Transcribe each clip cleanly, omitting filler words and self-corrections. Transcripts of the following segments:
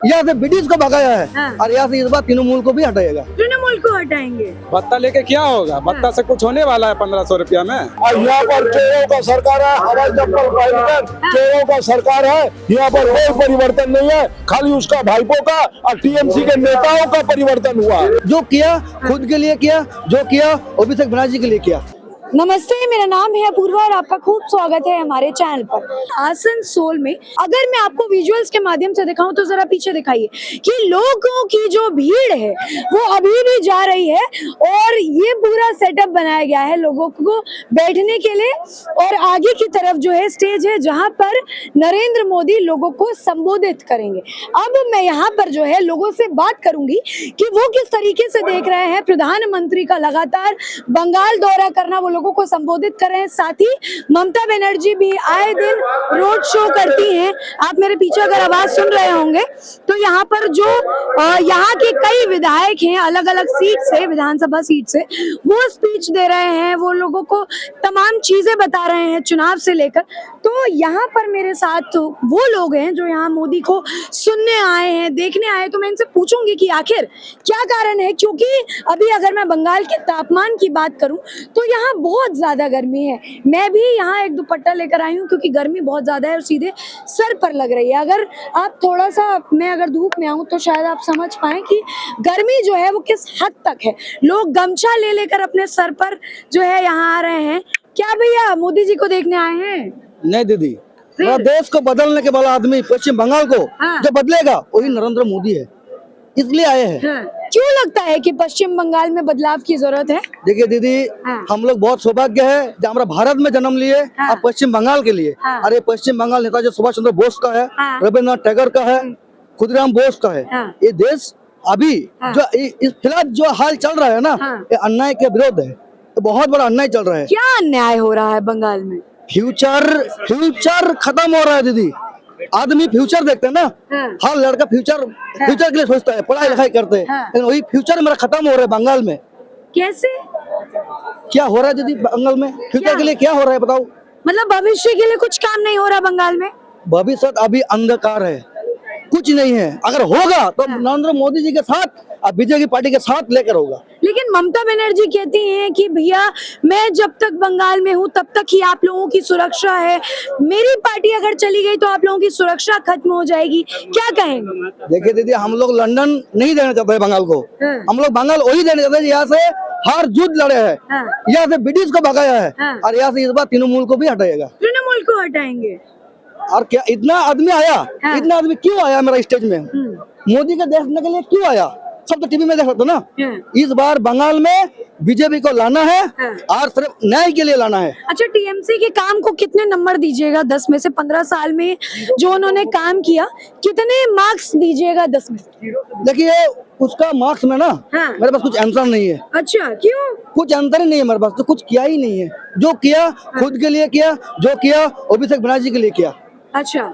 यहाँ से ब्रिटिश को भगाया है। हाँ। और यहाँ से इस बार तृणमूल को भी हटाएगा। तृणमूल को हटाएंगे। भत्ता लेके क्या होगा? भत्ता से कुछ होने वाला है 1500 रुपया में? और यहाँ पर चोरों का सरकार है, हवाई चप्पल पहनकर चोरों का सरकार है। यहाँ पर कोई परिवर्तन नहीं है, खाली उसका भाईपों का और टीएमसी के नेताओं का परिवर्तन हुआ। जो किया खुद के लिए किया, जो किया अभिषेक बनर्जी के लिए किया। नमस्ते, मेरा नाम है अपूर्वा और आपका खूब स्वागत है हमारे चैनल पर। आसनसोल में अगर मैं आपको विजुअल्स के माध्यम से दिखाऊं तो जरा पीछे दिखाइए कि लोगों की जो भीड़ है वो अभी भी जा रही है और ये पूरा सेटअप बनाया गया है लोगों को बैठने के लिए। और आगे की तरफ जो है स्टेज है जहां पर नरेंद्र मोदी लोगों को संबोधित करेंगे। अब मैं यहाँ पर जो है लोगों से बात करूंगी कि वो किस तरीके से देख रहे हैं प्रधानमंत्री का लगातार बंगाल दौरा करना, वो लोगों को संबोधित कर रहे हैं। साथ ही ममता बनर्जी भी आए दिन रोड शो करती हैं। आप मेरे पीछे अगर आवाज सुन रहे होंगे तो यहाँ पर जो यहाँ के कई विधायक हैं अलग अलग सीट से, विधानसभा सीट से, वो स्पीच दे रहे हैं, वो लोगों को तमाम चीजें बता रहे हैं चुनाव से लेकर। तो यहाँ पर मेरे साथ वो लोग हैं जो यहाँ मोदी को सुनने आए हैं, देखने आए। तो मैं इनसे पूछूंगी कि आखिर क्या कारण है, क्योंकि अभी अगर मैं बंगाल के तापमान की बात करूं तो यहाँ बहुत ज्यादा गर्मी है। मैं भी यहाँ एक दुपट्टा लेकर आई हूँ क्योंकि गर्मी बहुत ज्यादा है और सीधे सर पर लग रही है। अगर आप थोड़ा सा, मैं अगर धूप में आऊँ तो शायद आप समझ पाए कि गर्मी जो है वो किस हद तक है। लोग गमछा ले लेकर अपने सर पर जो है यहाँ आ रहे हैं। क्या भैया मोदी जी को देखने आए हैं? नहीं दीदी, देश को बदलने के वाला आदमी पश्चिम बंगाल को जो बदलेगा वही नरेंद्र मोदी है, इसलिए आए हैं। क्यों लगता है कि पश्चिम बंगाल में बदलाव की जरूरत है? देखिए दीदी, हम लोग बहुत सौभाग्य है जो हमारा भारत में जन्म लिए और पश्चिम बंगाल के लिए। अरे पश्चिम बंगाल नेताजी सुभाष चंद्र बोस का है, रविन्द्रनाथ टैगोर का है, खुदीराम बोस का है। ये देश अभी जो इस फिलहाल जो हाल चल रहा है ना, ये अन्याय के विरोध है। तो बहुत बड़ा अन्याय चल रहा है। क्या अन्याय हो रहा है बंगाल में? फ्यूचर खत्म हो रहा है दीदी। आदमी फ्यूचर देखते हैं ना, हर लड़का फ्यूचर के लिए सोचता है, पढ़ाई लिखाई करते हैं, लेकिन वही फ्यूचर मेरा खत्म हो रहा है बंगाल में। कैसे? क्या हो रहा है दीदी बंगाल में? फ्यूचर के लिए क्या हो रहा है बताओ? मतलब भविष्य के लिए कुछ काम नहीं हो रहा बंगाल में? भविष्य अभी अंधकार है, कुछ नहीं है। अगर होगा तो नरेंद्र मोदी जी के साथ और बीजेपी पार्टी के साथ लेकर होगा। लेकिन ममता बनर्जी कहती हैं कि भैया मैं जब तक बंगाल में हूँ तब तक ही आप लोगों की सुरक्षा है, मेरी पार्टी अगर चली गई तो आप लोगों की सुरक्षा खत्म हो जाएगी। क्या कहेंगे? देखिए दीदी, हम लोग लंदन नहीं देना चाहते हैं बंगाल को। हम लोग बंगाल वही देना चाहते हैं यहाँ से हर युद्ध लड़े हैं, यहाँ से ब्रिटिश को भगाया है और यहाँ से इस बार तृणमूल को भी हटाएगा। तृणमूल को हटाएंगे? और क्या इतना आदमी आया, इतना आदमी क्यों आया मेरा स्टेज में? मोदी को देखने के लिए क्यों आया? सब तो टीवी में देख सकते ना। इस बार बंगाल में बीजेपी को लाना है और सिर्फ न्याय के लिए लाना है। अच्छा, टीएमसी के काम को कितने नंबर दीजिएगा 10 में से? 15 साल में जो उन्होंने काम किया, कितने मार्क्स दीजिएगा 10 में से? देखिए उसका मार्क्स में ना मेरे पास कुछ आंसर नहीं है। अच्छा, क्यों? कुछ आंसर ही नहीं है मेरे पास, तो कुछ किया ही नहीं है। जो किया खुद के लिए किया, जो किया अभिषेक बनर्जी के लिए किया। अच्छा,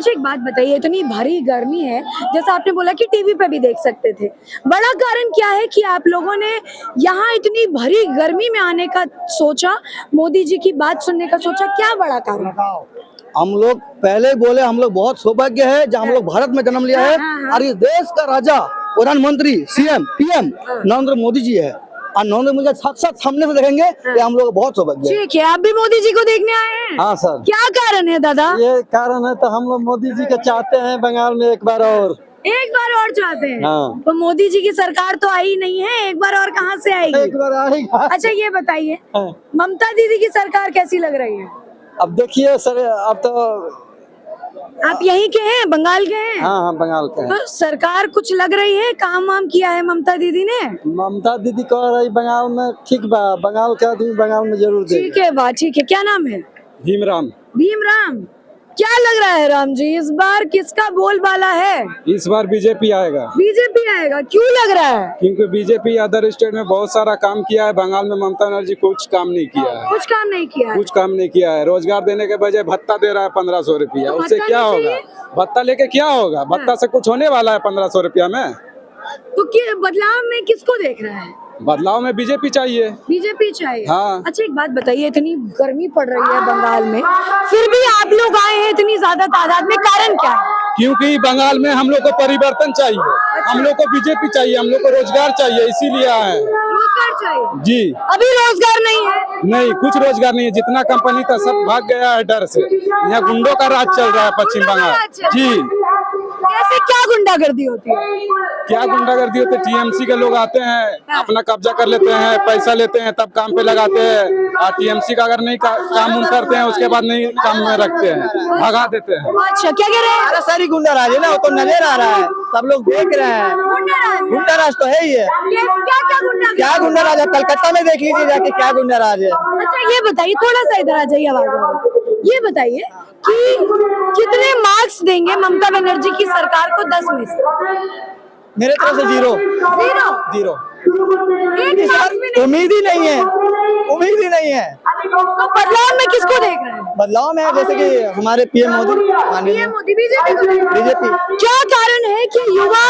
एक बात बताइए, इतनी भारी गर्मी है जैसा आपने बोला कि टीवी पे भी देख सकते थे, बड़ा कारण क्या है कि आप लोगों ने यहाँ इतनी भारी गर्मी में आने का सोचा, मोदी जी की बात सुनने का सोचा? क्या बड़ा कारण? हम लोग पहले बोले हम लोग बहुत सौभाग्य है जब हम लोग भारत में जन्म लिया है और इस देश का राजा प्रधानमंत्री सीएम पीएम नरेंद्र मोदी जी है। और नरेंद्र मोदी साथ सामने से देखेंगे ये हम लोग बहुत सौभाग्य है। ठीक है, आप भी मोदी जी को देखने आए हैं? हाँ सर। क्या कारण है दादा? ये कारण है तो हम लोग मोदी जी को चाहते हैं बंगाल में एक बार और चाहते हैं। हाँ। तो मोदी जी की सरकार तो आई नहीं है, एक बार और कहाँ से आएगी? एक बार आएगा। अच्छा ये बताइए, ममता दीदी की सरकार कैसी लग रही है? अब देखिए सर, अब तो आप यहीं के हैं, बंगाल के हैं? हाँ बंगाल के हैं। तो सरकार कुछ लग रही है, काम वाम किया है ममता दीदी ने? ममता दीदी कह रही बंगाल में ठीक बा, बंगाल के आदमी बंगाल में जरूर दे। ठीक है बा, ठीक है। क्या नाम है? भीमराम। क्या लग रहा है राम जी, इस बार किसका बोलबाला है? इस बार बीजेपी आएगा। बीजेपी आएगा? क्यों लग रहा है? क्योंकि बीजेपी अदर स्टेट में बहुत सारा काम किया है, बंगाल में ममता बनर्जी कुछ काम नहीं किया है। कुछ काम नहीं किया है? कुछ काम नहीं किया है। रोजगार देने के बजाय भत्ता दे रहा है 1500 रुपया। तो उससे क्या होगा? भत्ता लेके क्या होगा? भत्ता से कुछ होने वाला है 1500 रुपया में? तो बदलाव में किसको देख रहा है? बदलाव में बीजेपी चाहिए। बीजेपी चाहिए? हाँ। अच्छा एक बात बताइए, इतनी गर्मी पड़ रही है बंगाल में, फिर भी आप लोग आए हैं इतनी ज्यादा तादाद में, कारण क्या है? क्योंकि बंगाल में हम लोग को परिवर्तन चाहिए, हम लोग को बीजेपी चाहिए, हम लोग को रोजगार चाहिए, इसीलिए आए हैं। रोजगार चाहिए जी अभी रोजगार नहीं है। नहीं, कुछ रोजगार नहीं है, जितना कंपनी था सब भाग गया है डर से। यहाँ गुंडों का राज चल रहा है पश्चिम गुंडों का बंगाल। राज चल जी कैसे क्या गुंडागर्दी होती है? क्या गुंडागर्दी होती है? टीएमसी के लोग आते हैं, अपना कब्जा कर लेते हैं, पैसा लेते हैं, तब काम पे लगाते हैं। और टीएमसी का अगर नहीं काम उन करते हैं, उसके बाद नहीं काम में रखते हैं, भगा देते हैं। अच्छा क्या कह रहे हैं? अरे सारी गुंडा राज है ना, वो तो नजर आ रहा है, सब लोग देख रहे हैं। गुंडा राज तो है ही है। क्या गुंडा राज है? कलकत्ता में देख लीजिए जाके क्या गुंडा राज है। अच्छा ये बताइए, थोड़ा सा इधर आ जाइए, आवाज आ रही है। ये बताइए कि कितने मार्क्स देंगे ममता बनर्जी की सरकार को 10 में से? मेरे तरफ से 0 जीरो 0। एक मार्क्स भी नहीं। उम्मीद ही नहीं है, उम्मीद ही नहीं है। तो बदलाव में किसको देख रहे हैं? बदलाव में जैसे कि हमारे पीएम मोदी, माननीय मोदी बीजेपी को देख रहे हैं। बीजेपी। क्या कारण है कि युवा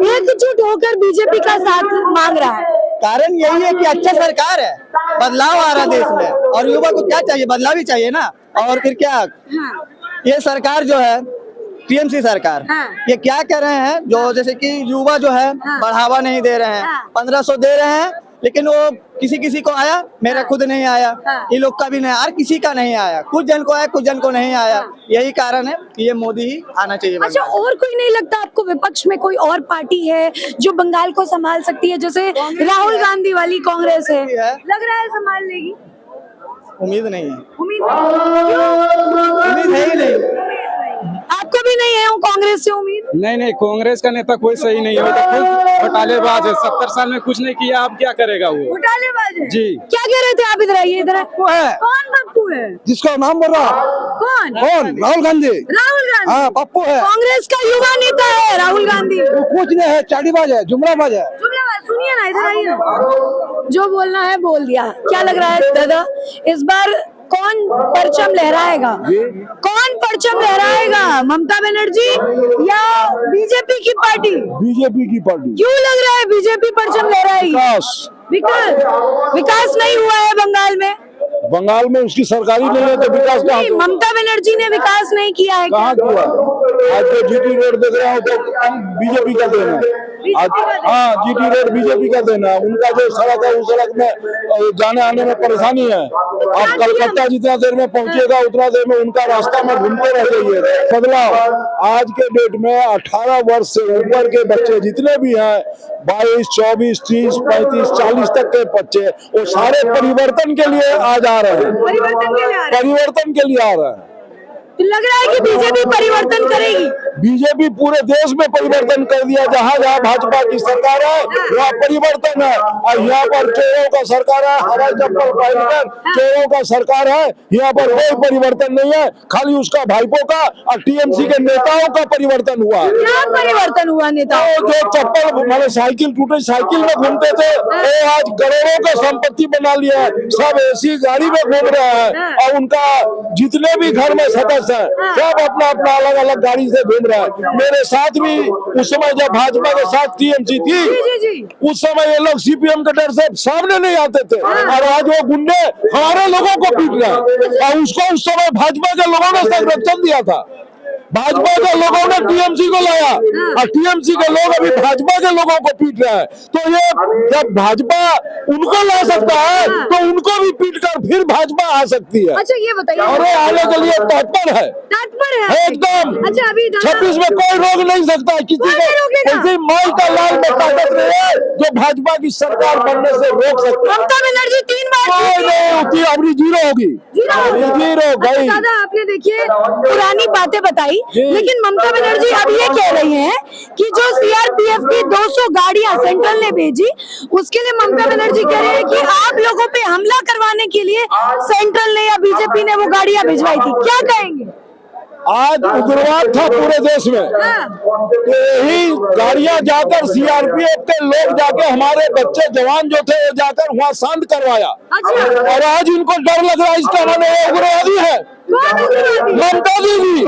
एकजुट होकर बीजेपी का साथ मांग रहा है? कारण यही है कि अच्छा सरकार है, बदलाव आ रहा है देश में, और युवा को क्या चाहिए? बदलाव ही चाहिए ना। और फिर क्या, ये सरकार जो है टीएमसी सरकार, ये क्या कर रहे हैं, जो जैसे कि युवा जो है बढ़ावा नहीं दे रहे हैं। 1500 दे रहे हैं, लेकिन वो किसी किसी को आया, मेरा खुद नहीं आया, ये लोग का भी नहीं, और किसी का नहीं आया, कुछ जन को आया, कुछ जन को नहीं आया। यही कारण है कि ये मोदी ही आना चाहिए। अच्छा और कोई नहीं लगता आपको विपक्ष में कोई और पार्टी है जो बंगाल को संभाल सकती है? जैसे राहुल गांधी वाली कांग्रेस है, लग रहा है संभाल लेगी? उम्मीद नहीं है, उम्मीद उम्मीद है ही नहीं। आपको भी नहीं है कांग्रेस से उम्मीद? नहीं, कांग्रेस का नेता कोई सही नहीं है, वो तो खुद घोटालेबाज है। 70 साल में कुछ नहीं किया, अब क्या करेगा वो? घोटालेबाज है जी। क्या कह रहे थे आप? इधर आइए, इधर वो है कौन पप्पू है? जिसका नाम बोल रहा कौन? राहुल गांधी। राहुल गांधी। हाँ, पप्पू है। कांग्रेस का युवा नेता है राहुल गांधी। वो कुछ नहीं है, चाड़ीबाज है, जुमलाबाज है। सुनिए ना, इधर आइए ना। जो बोलना है बोल दिया। क्या लग रहा है दादा, इस बार कौन परचम लहराएगा? कौन परचम लहराएगा, ममता बनर्जी या बीजेपी की पार्टी? बीजेपी की पार्टी। क्यों लग रहा है बीजेपी परचम लहराएगी? विकास नहीं हुआ है बंगाल में। बंगाल में उसकी सरकारी नहीं है तो विकास कहाँ? ममता बनर्जी ने विकास नहीं किया है। कहाँ किया? आज तो जीटी रोड देख रहा हूँ तो बीजेपी का देना है। हाँ, जीटी रोड बीजेपी का देना है। उनका जो सड़क है, उस सड़क में जाने आने में परेशानी है। आप कलकत्ता जितना देर में पहुंचेगा उतना देर में उनका रास्ता में घूमते रह जाइए। बदलाव आज के डेट में 18 वर्ष से ऊपर के बच्चे जितने भी हैं, 22, 24, 30, 35, 40 तक के बच्चे, वो सारे परिवर्तन के लिए आज आ रहे हैं। परिवर्तन के लिए आ रहे हैं। लग रहा है कि बीजेपी परिवर्तन करेगी। बीजेपी पूरे देश में परिवर्तन कर दिया। जहाँ जहाँ भाजपा की सरकार है वहाँ परिवर्तन है, और यहाँ पर चोरों का सरकार है, हवाई चप्पल पहनकर चोरों का सरकार है। यहाँ पर कोई परिवर्तन नहीं है, खाली उसका भाईपों का और टीएमसी के नेताओं का परिवर्तन हुआ। क्या परिवर्तन हुआ नेता? जो चप्पल माने साइकिल टूटे साइकिल में घूमते थे, वो आज करोड़ों का संपत्ति बना लिया है, सब एसी गाड़ी में घूम रहे हैं, और उनका जितने भी घर में सदस्य है सब अपना अपना अलग अलग गाड़ी से घूम रहा है। मेरे साथ भी उस समय जब भाजपा के साथ टीएमसी थी, उस समय ये लोग सीपीएम के डर से सामने नहीं आते थे, और आज वो गुंडे हमारे लोगों को पीट रहे हैं। और उसको उस समय भाजपा के लोगों ने संरक्षण दिया था। भाजपा के लोगों ने टीएमसी को लाया, और टीएमसी के लोग अभी भाजपा के लोगों को पीट रहे हैं। तो ये जब भाजपा उनको ला सकता है तो उनको भी पीट कर फिर भाजपा आ सकती है। अच्छा ये बताइए, और आने के लिए तत्पर है एकदम। अच्छा अभी 26 में कोई रोक नहीं सकता किसी को, किसी माई का लाल में ताकत नहीं है जो भाजपा की सरकार बनने से रोक सकती है। ममता बनर्जी 3 बार अपनी जीरो होगी, जीरो भाई। दादा आपने देखिए पुरानी बातें बताई, लेकिन ममता बनर्जी अब ये कह रही हैं कि जो सीआरपीएफ की 200 गाड़ियां सेंट्रल ने भेजी, उसके लिए ममता बनर्जी कह रहे हैं कि आप लोगों पे हमला करवाने के लिए सेंट्रल ने या बीजेपी ने वो गाड़ियां भिजवाई थी। क्या कहेंगे? आज उग्रवाद था पूरे देश में, तो यही गाड़ियां जाकर सीआरपीएफ के लोग जाके हमारे बच्चे जवान जो थे जाकर वहाँ शांत करवाया। और आज इनको डर लग रहा है, इसका नाम उग्रवादी है ममता दीदी।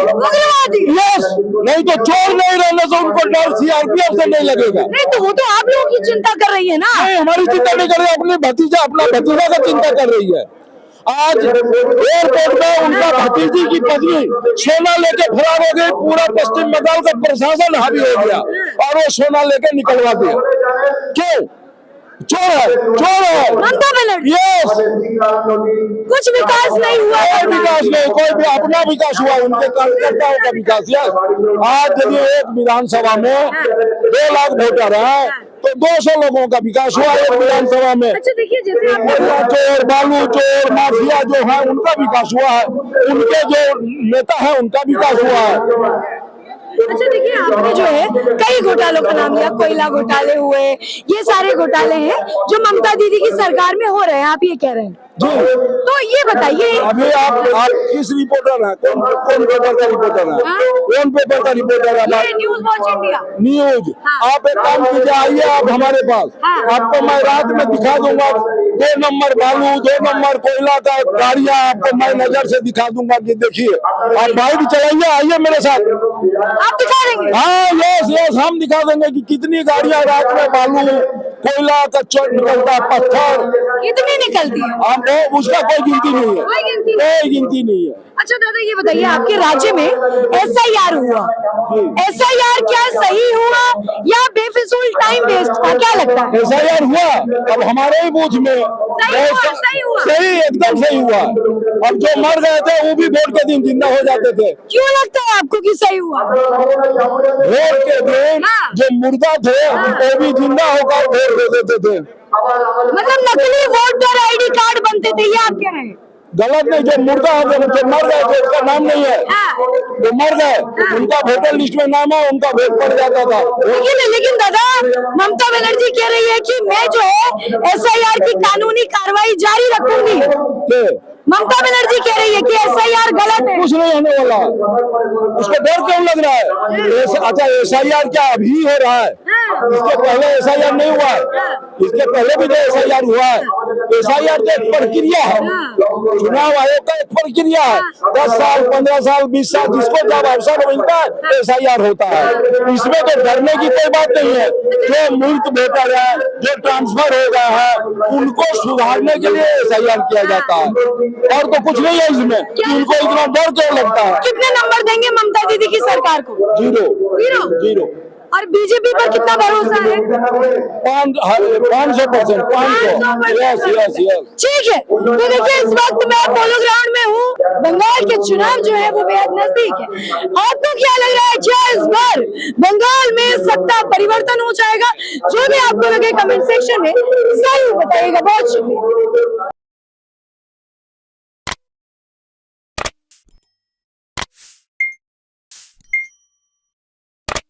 यस, नहीं तो चोर नहीं रहने से उनको डर सीआरपीएफ से नहीं लगेगा। नहीं तो वो तो आप लोगों की चिंता कर रही है ना। नहीं, हमारी चिंता नहीं कर रही, अपने भतीजा अपना भतीजा का चिंता कर रही है। आज एयरपोर्ट में उनका भतीजी की पत्नी सोना लेके फरार हो गई, पूरा पश्चिम बंगाल का प्रशासन हावी हो गया और वो सोना लेके निकलवा दिया। क्यों? चोर है, चोर है। ममता बनर्जी, यस, कुछ विकास नहीं हुआ। कोई विकास नहीं, कोई भी अपना विकास हुआ, उनके कार्यकर्ताओं का विकास। यस, आज यदि एक विधानसभा में 2 लाख वोटर है तो 200 लोगों का विकास हुआ एक विधानसभा में। अच्छा देखिए, जैसे आप कोयला चोर, बालू चोर, माफिया जो है उनका विकास हुआ है, उनके जो नेता है उनका विकास हुआ है। अच्छा देखिए, आपने जो है कई घोटालों का नाम लिया, कोयला घोटाले हुए, ये सारे घोटाले हैं जो ममता दीदी की सरकार में हो रहे हैं, आप ये कह रहे हैं। जी, तो ये बताइए, अभी आप किस रिपोर्टर हैं? कौन पेपर का रिपोर्टर है? कौन पेपर का रिपोर्टर है? ये न्यूज वॉच इंडिया न्यूज। आप एक काम कीजिए, आइए आप हमारे पास, आपको मैं रात में दिखा दूंगा 2 नंबर बालू, 2 नंबर कोयला का गाड़ियां आपको मैं नजर से दिखा दूंगा कि देखिए। आप बाइक चलाइए, आइए मेरे साथ, आप दिखा देंगे। हाँ यस यस, हम दिखा देंगे कि कितनी गाड़ियां रात में बालू कोयला का चोट निकलता, पत्थर कितनी निकलती है? उसका कोई गिनती नहीं है, कोई गिनती कोई गिनती नहीं है। अच्छा दादा, ये बताइए, आपके राज्य में SIR हुआ, SIR क्या सही हुआ या बेफिजूल टाइम वेस्ट था, क्या लगता है? SIR हुआ, अब हमारे ही बूथ में सही हुआ। सही, एकदम सही हुआ। अब जो मर गए थे वो भी वोट के दिन जिंदा हो जाते थे। क्यों लगता है आपको कि सही हुआ? वोट के दिन जो मुर्दा थे वो भी जिंदा होकर वोट दे देते थे। मतलब नकली वोटर ID कार्ड बनते थे, ये आप कह रहे हैं? गलत नहीं, जो मुर्दा होते जो मर गए थे उसका नाम नहीं है, जो मर गए उनका वोटर लिस्ट में नाम है, उनका वोट पड़ जाता था। लेकिन दादा, ममता बनर्जी कह रही है कि मैं जो है SIR की कानूनी कार्रवाई जारी रखूंगी। ममता बनर्जी कह रही है कि SIR गलत है। कुछ नहीं होने वाला, उसको डर क्यों लग रहा है? अच्छा, SIR क्या अभी हो रहा है? इसके पहले SIR नहीं हुआ है, इसके पहले भी तो SIR हुआ है। SIR तो एक प्रक्रिया है, चुनाव आयोग का एक प्रक्रिया है। 10 साल, 15 साल, 20 साल, जिसको जब अवसर मिलता है SIR होता है। इसमें तो डरने की कोई बात नहीं है। जो मृत वोटर है, जो ट्रांसफर हो गया है, उनको सुधारने के लिए SIR किया जाता है, और तो कुछ नहीं है इसमें। उनको इतना डर क्यों लगता है? कितने नंबर देंगे ममता दीदी की सरकार को? 0 0। और बीजेपी पर कितना भरोसा है? 500%, 500। Yes yes yes. ठीक है, तो देखिए, इस वक्त मैं पोलो ग्राउंड में हूँ। बंगाल के चुनाव जो है वो बेहद नजदीक है। आपको क्या लग रहा है, क्या इस बार बंगाल में सत्ता परिवर्तन हो जाएगा? जो भी आपको लगे कमेंट सेक्शन में जरूर बताइएगा। बहुत शुक्रिया।